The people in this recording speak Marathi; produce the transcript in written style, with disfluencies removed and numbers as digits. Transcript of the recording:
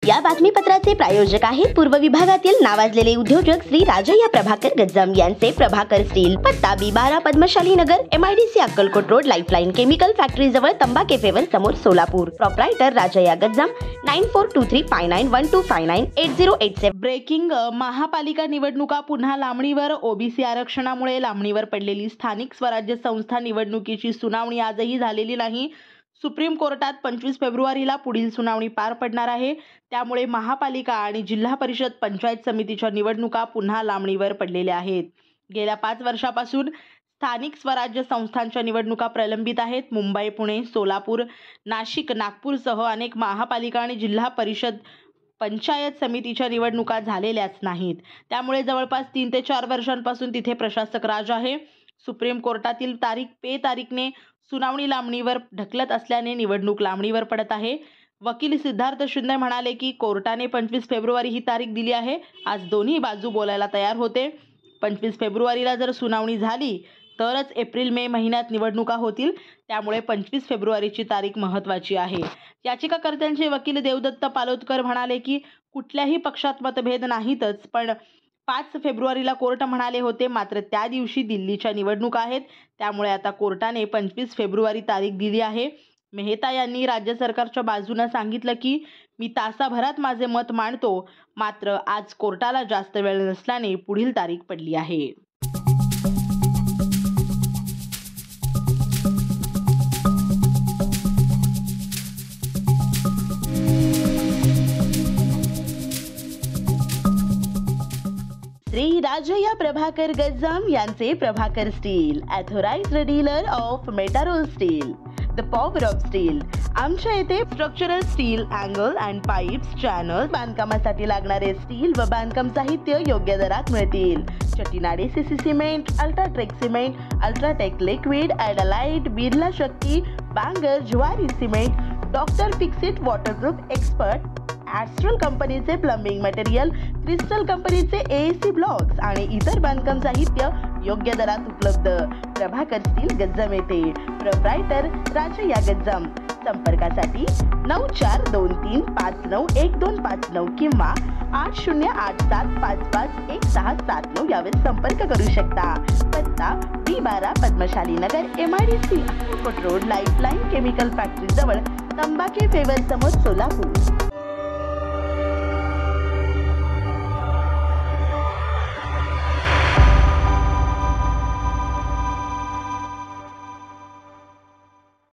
या बातमीपत्राचे प्रायोजक आहेत पूर्व विभागातील नावाजलेले उद्योजक श्री राजय्या प्रभाकर गज्जाम यांचे प्रभाकर स्टील, पत्ता B12 पद्मशाली नगर, MIDC Akkalkot road, lifeline chemical factory जवळ, तंबा कैफेवर समोर, सोलापूर. प्रोप्रायटर राजय्या गज्जाम 94235912598087. ब्रेकिंग. महापालिका निवडणुका पुन्हा लांबणीवर. ओबीसी आरक्षणामुळे लांबणीवर पडलेली स्थानिक स्वराज्य संस्था निवडणुकीची सुनावणी आजही झालेली नाही. सुप्रीम कोर्टात 25 फेब्रुवारीला पुढील सुनावणी पार पडणार आहे. त्यामुळे महापालिका आणि जिल्हा परिषद पंचायत समितीच्या निवडणुका पुन्हा लांबणीवर पडलेल्या आहेत. गेल्या 5 वर्षापासून स्थानिक स्वराज्य संस्थांच्या निवडणुका प्रलंबित आहेत. मुंबई, पुणे, सोलापूर, नाशिक, नागपूरसह अनेक महापालिका आणि जिल्हा परिषद पंचायत समितीच्या निवडणुका झालेल्याच नाहीत. त्यामुळे जवळपास 3 ते 4 वर्षांपासून तिथे प्रशासक राज आहे. सुप्रीम कोर्टातील तारीख पे तारीखने सुनावणी लांबणीवर ढकलत असल्याने निवडणूक लांबणीवर पडत आहे. वकील सिद्धार्थ शिंदे म्हणाले की कोर्टाने 25 फेब्रुवारी ही तारीख दिली आहे. आज दोन्ही बाजू बोलायला तयार होते. 25 फेब्रुवारीला जर सुनावणी झाली तरच एप्रिल-मे महिन्यात निवडणुका होतील. त्यामुळे 25 फेब्रुवारीची तारीख महत्त्वाची आहे. याचिकाकर्त्यांचे वकील देवदत्त पालोदकर म्हणाले की कुठल्याही पक्षात मतभेद नाहीतच, पण 5 फेब्रुवारीला कोर्ट म्हणाले होते, मात्र त्या दिवशी दिल्लीच्या निवडणुका आहेत. त्यामुळे आता कोर्टाने 25 फेब्रुवारी तारीख दिली आहे. मेहता यांनी राज्य सरकारच्या बाजूने सांगितलं की मी तासाभरात माझे मत मांडतो, मात्र आज कोर्टाला जास्त वेळ नसल्याने पुढील तारीख पडली आहे. श्री राजय्या प्रभाकर गज्जाम यांचे Prabhakar steel, authorised dealer of Metarol steel, the power of steel. आमच्या येथे structural steel, angle and pipes, channel, बांधकामासाठी लागणारे स्टील व बांधकाम साहित्य योग्य दरात मिळतील. Chettinad CC cement, UltraTech cement, UltraTech liquid, ॲडलाइट, Birla Shakti, Bangur, Zuari cement, doctor Fixit waterproof expert, Astral कंपनीचे प्लंबिंग मटेरियल, क्रिस्टल कंपनीचे AAC ब्लॉक्स आणि इतर बांधकाम साहित्य योग्य दरात उपलब्ध. प्रभाकर स्टील, गज्जाम येथे. प्रोप्रायटर राजय्या गज्जाम. संपर्कासाठी 9423591259 किंवा 8087551679 यावर संपर्क करू शकता. पत्ता B12 पद्मशाली नगर, MIDC Akkalkot road, lifeline chemical factory जवळ, तंबा कैफेवर समोर, सोलापूर.